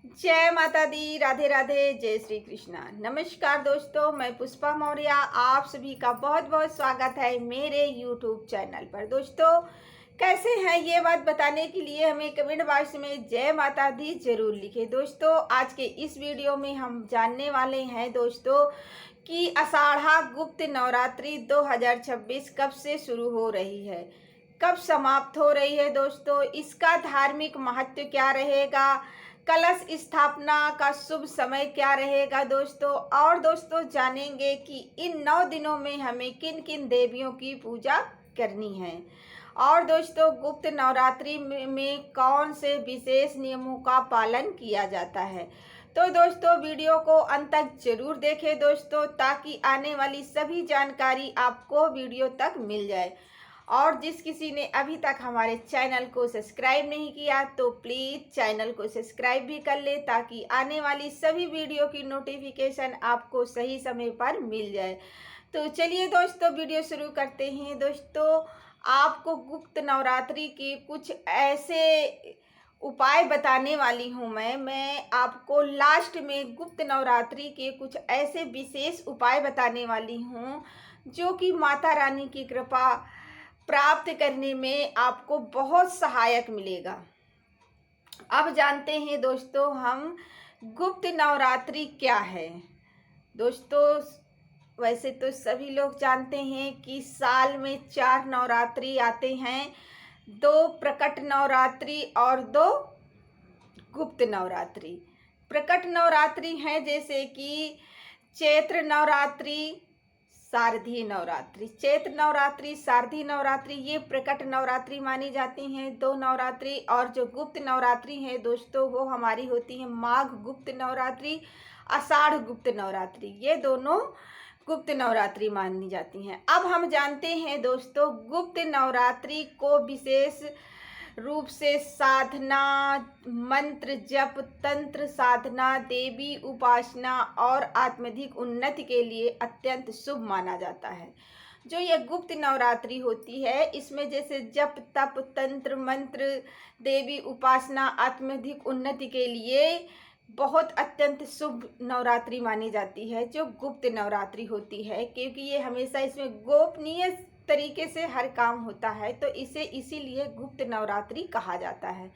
जय माता दी, राधे राधे, जय श्री कृष्णा। नमस्कार दोस्तों, मैं पुष्पा मौर्य आप सभी का बहुत बहुत स्वागत है मेरे YouTube चैनल पर। दोस्तों कैसे हैं, ये बात बताने के लिए हमें कमेंट बॉक्स में जय माता दी जरूर लिखें। दोस्तों आज के इस वीडियो में हम जानने वाले हैं दोस्तों कि आषाढ़ा गुप्त नवरात्रि 2026 कब से शुरू हो रही है, कब समाप्त हो रही है। दोस्तों इसका धार्मिक महत्व क्या रहेगा, कलश स्थापना का शुभ समय क्या रहेगा दोस्तों, और दोस्तों जानेंगे कि इन 9 दिनों में हमें किन किन देवियों की पूजा करनी है, और दोस्तों गुप्त नवरात्रि में कौन से विशेष नियमों का पालन किया जाता है। तो दोस्तों वीडियो को अंत तक जरूर देखें दोस्तों, ताकि आने वाली सभी जानकारी आपको वीडियो तक मिल जाए। और जिस किसी ने अभी तक हमारे चैनल को सब्सक्राइब नहीं किया तो प्लीज़ चैनल को सब्सक्राइब भी कर ले, ताकि आने वाली सभी वीडियो की नोटिफिकेशन आपको सही समय पर मिल जाए। तो चलिए दोस्तों वीडियो शुरू करते हैं। दोस्तों आपको गुप्त नवरात्रि के कुछ ऐसे उपाय बताने वाली हूँ। मैं आपको लास्ट में गुप्त नवरात्रि के कुछ ऐसे विशेष उपाय बताने वाली हूँ जो कि माता रानी की कृपा प्राप्त करने में आपको बहुत सहायक मिलेगा। अब जानते हैं दोस्तों हम गुप्त नवरात्रि क्या है। दोस्तों वैसे तो सभी लोग जानते हैं कि साल में 4 नवरात्रि आते हैं, 2 प्रकट नवरात्रि और 2 गुप्त नवरात्रि। प्रकट नवरात्रि हैं जैसे कि चैत्र नवरात्रि, शारदीय नवरात्रि। चैत्र नवरात्रि, शारदीय नवरात्रि ये प्रकट नवरात्रि मानी जाती हैं 2 नवरात्रि। और जो गुप्त नवरात्रि है दोस्तों वो हमारी होती है माघ गुप्त नवरात्रि, आषाढ़ गुप्त नवरात्रि, ये दोनों गुप्त नवरात्रि मानी जाती हैं। अब हम जानते हैं दोस्तों गुप्त नवरात्रि को विशेष रूप से साधना, मंत्र जप, तंत्र साधना, देवी उपासना और आत्मधिक उन्नति के लिए अत्यंत शुभ माना जाता है। जो ये गुप्त नवरात्रि होती है इसमें जैसे जप तप तंत्र मंत्र देवी उपासना आत्मधिक उन्नति के लिए बहुत अत्यंत शुभ नवरात्रि मानी जाती है जो गुप्त नवरात्रि होती है, क्योंकि ये हमेशा इसमें गोपनीय तरीके से हर काम होता है, तो इसे इसीलिए गुप्त नवरात्रि कहा जाता है।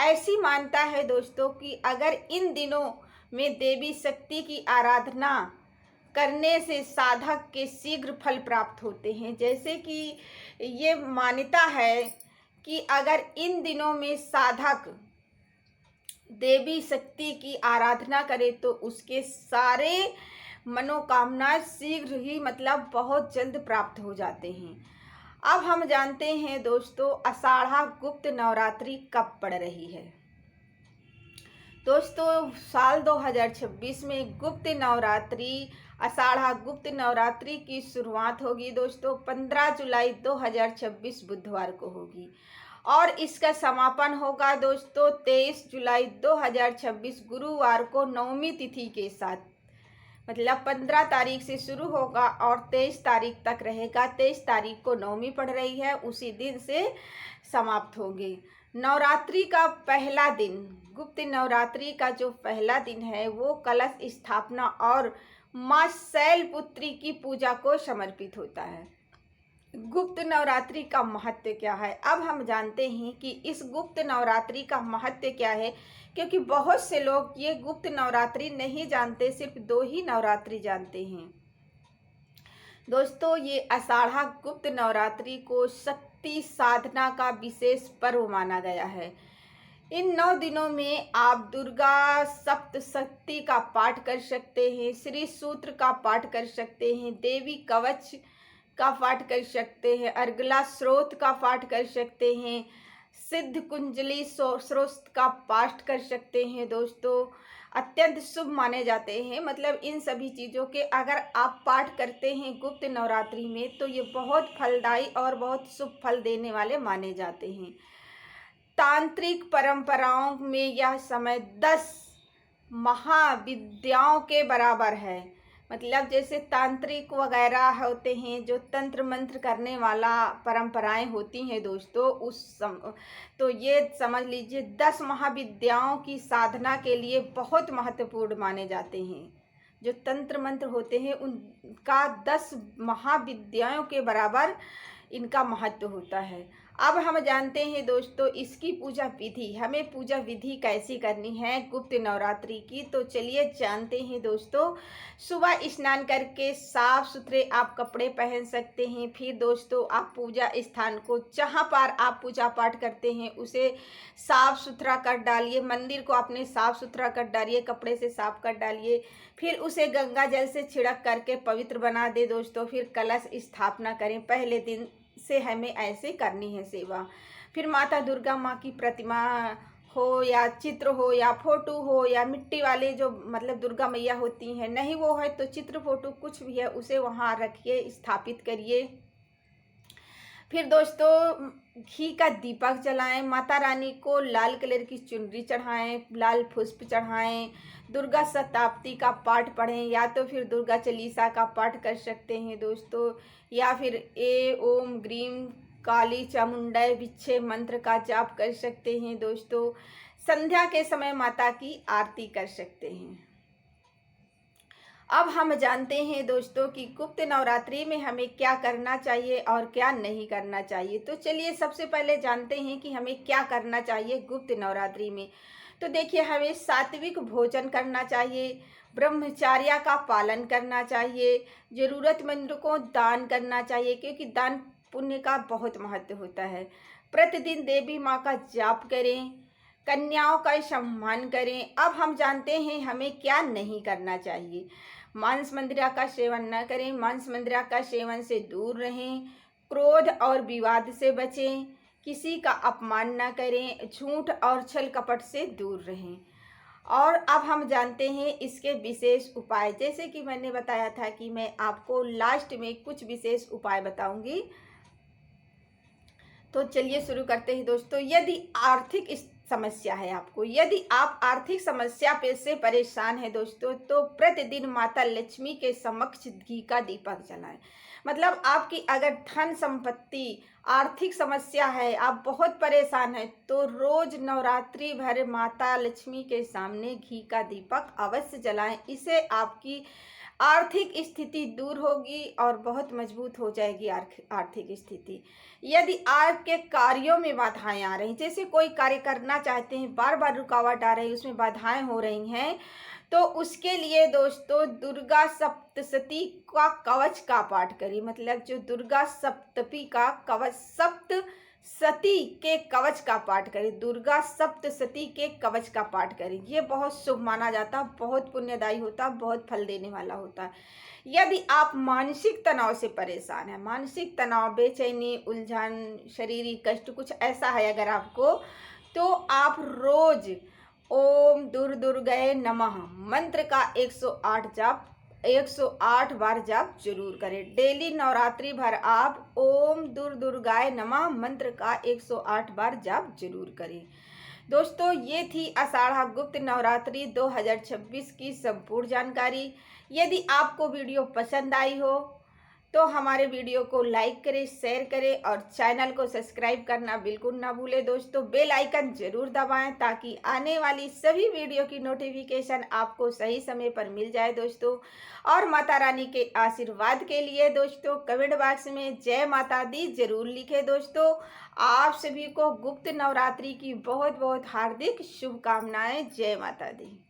ऐसी मानता है दोस्तों कि अगर इन दिनों में देवी शक्ति की आराधना करने से साधक के शीघ्र फल प्राप्त होते हैं। जैसे कि ये मान्यता है कि अगर इन दिनों में साधक देवी शक्ति की आराधना करे तो उसके सारे मनोकामना शीघ्र ही मतलब बहुत जल्द प्राप्त हो जाते हैं। अब हम जानते हैं दोस्तों आषाढ़ा गुप्त नवरात्रि कब पड़ रही है। दोस्तों साल 2026 में गुप्त नवरात्रि आषाढ़ा गुप्त नवरात्रि की शुरुआत होगी दोस्तों 15 जुलाई 2026 बुधवार को होगी, और इसका समापन होगा दोस्तों 23 जुलाई 2026 गुरुवार को नवमी तिथि के साथ। मतलब 15 तारीख से शुरू होगा और 23 तारीख तक रहेगा। 23 तारीख को नवमी पड़ रही है, उसी दिन से समाप्त होगी। नवरात्रि का पहला दिन, गुप्त नवरात्रि का जो पहला दिन है वो कलश स्थापना और माँ शैलपुत्री की पूजा को समर्पित होता है। गुप्त नवरात्रि का महत्व क्या है, अब हम जानते हैं कि इस गुप्त नवरात्रि का महत्व क्या है, क्योंकि बहुत से लोग ये गुप्त नवरात्रि नहीं जानते, सिर्फ 2 ही नवरात्रि जानते हैं। दोस्तों ये आषाढ़ा गुप्त नवरात्रि को शक्ति साधना का विशेष पर्व माना गया है। इन 9 दिनों में आप दुर्गा सप्तशती का पाठ कर सकते हैं, श्री सूत्र का पाठ कर सकते हैं, देवी कवच का पाठ कर सकते हैं, अर्गला स्रोत का पाठ कर सकते हैं, सिद्ध कुंजली स्रोत का पाठ कर सकते हैं। दोस्तों अत्यंत शुभ माने जाते हैं। मतलब इन सभी चीज़ों के अगर आप पाठ करते हैं गुप्त नवरात्रि में तो ये बहुत फलदायी और बहुत शुभ फल देने वाले माने जाते हैं। तांत्रिक परंपराओं में यह समय 10 महाविद्याओं के बराबर है। मतलब जैसे तांत्रिक वगैरह होते हैं, जो तंत्र मंत्र करने वाला परंपराएं होती हैं दोस्तों, तो ये समझ लीजिए 10 महाविद्याओं की साधना के लिए बहुत महत्वपूर्ण माने जाते हैं। जो तंत्र मंत्र होते हैं उनका 10 महाविद्याओं के बराबर इनका महत्व होता है। अब हम जानते हैं दोस्तों इसकी पूजा विधि, हमें पूजा विधि कैसी करनी है गुप्त नवरात्रि की। तो चलिए जानते हैं दोस्तों। सुबह स्नान करके साफ सुथरे आप कपड़े पहन सकते हैं। फिर दोस्तों आप पूजा स्थान को, जहाँ पर आप पूजा पाठ करते हैं, उसे साफ सुथरा कर डालिए। मंदिर को अपने साफ सुथरा कर डालिए, कपड़े से साफ कर डालिए। फिर उसे गंगा जल से छिड़क करके पवित्र बना दे दोस्तों। फिर कलश स्थापना करें। पहले दिन से हमें ऐसे करनी है सेवा। फिर माता दुर्गा माँ की प्रतिमा हो या चित्र हो या फोटो हो या मिट्टी वाले जो मतलब दुर्गा मैया होती हैं, नहीं वो है तो चित्र फोटो कुछ भी है उसे वहाँ रखिए, स्थापित करिए। फिर दोस्तों घी का दीपक जलाएं। माता रानी को लाल कलर की चुनरी चढ़ाएं, लाल पुष्प चढ़ाएं। दुर्गा सप्तशती का पाठ पढ़ें, या तो फिर दुर्गा चालीसा का पाठ कर सकते हैं दोस्तों, या फिर ए ओम ग्रीम काली चामुंडा बिच्छे मंत्र का जाप कर सकते हैं दोस्तों। संध्या के समय माता की आरती कर सकते हैं। अब हम जानते हैं दोस्तों कि गुप्त नवरात्रि में हमें क्या करना चाहिए और क्या नहीं करना चाहिए। तो चलिए सबसे पहले जानते हैं कि हमें क्या करना चाहिए गुप्त नवरात्रि में। तो देखिए, हमें सात्विक भोजन करना चाहिए, ब्रह्मचर्य का पालन करना चाहिए, ज़रूरतमंद को दान करना चाहिए, क्योंकि दान पुण्य का बहुत महत्व होता है। प्रतिदिन देवी माँ का जाप करें, कन्याओं का सम्मान करें। अब हम जानते हैं हमें क्या नहीं करना चाहिए। मांस मंदिरा का सेवन न करें, मांस मंदिरा का सेवन से दूर रहें, क्रोध और विवाद से बचें, किसी का अपमान न करें, झूठ और छल कपट से दूर रहें। और अब हम जानते हैं इसके विशेष उपाय। जैसे कि मैंने बताया था कि मैं आपको लास्ट में कुछ विशेष उपाय बताऊंगी। तो चलिए शुरू करते हैं दोस्तों। यदि आर्थिक समस्या है आपको, यदि आप आर्थिक समस्या पे से परेशान हैं दोस्तों, तो प्रतिदिन माता लक्ष्मी के समक्ष घी का दीपक जलाएं। मतलब आपकी अगर धन संपत्ति आर्थिक समस्या है, आप बहुत परेशान हैं, तो रोज नवरात्रि भर माता लक्ष्मी के सामने घी का दीपक अवश्य जलाएं। इससे आपकी आर्थिक स्थिति दूर होगी और बहुत मजबूत हो जाएगी आर्थिक स्थिति। यदि आपके कार्यों में बाधाएं आ रही, जैसे कोई कार्य करना चाहते हैं, बार बार रुकावट आ रही, उसमें बाधाएं हो रही हैं, तो उसके लिए दोस्तों दुर्गा सप्तशती का कवच का पाठ करिए। मतलब जो दुर्गा सप्तपी का कवच, सप्तशती के कवच का पाठ करें, दुर्गा सप्तशती के कवच का पाठ करें। ये बहुत शुभ माना जाता, बहुत पुण्यदायी होता, बहुत फल देने वाला होता है। यदि आप मानसिक तनाव से परेशान हैं, मानसिक तनाव, बेचैनी, उलझन, शारीरिक कष्ट कुछ ऐसा है अगर आपको, तो आप रोज ओम दुर्गाय नमः मंत्र का 108 बार जाप जरूर करें। डेली नवरात्रि भर आप ओम दुर्गाय नमः मंत्र का 108 बार जाप जरूर करें। दोस्तों ये थी आषाढ़ा गुप्त नवरात्रि 2026 की संपूर्ण जानकारी। यदि आपको वीडियो पसंद आई हो तो हमारे वीडियो को लाइक करें, शेयर करें और चैनल को सब्सक्राइब करना बिल्कुल ना भूलें दोस्तों। बेल आइकन जरूर दबाएं ताकि आने वाली सभी वीडियो की नोटिफिकेशन आपको सही समय पर मिल जाए दोस्तों। और माता रानी के आशीर्वाद के लिए दोस्तों कमेंट बॉक्स में जय माता दी जरूर लिखें दोस्तों। आप सभी को गुप्त नवरात्रि की बहुत बहुत हार्दिक शुभकामनाएं। जय माता दी।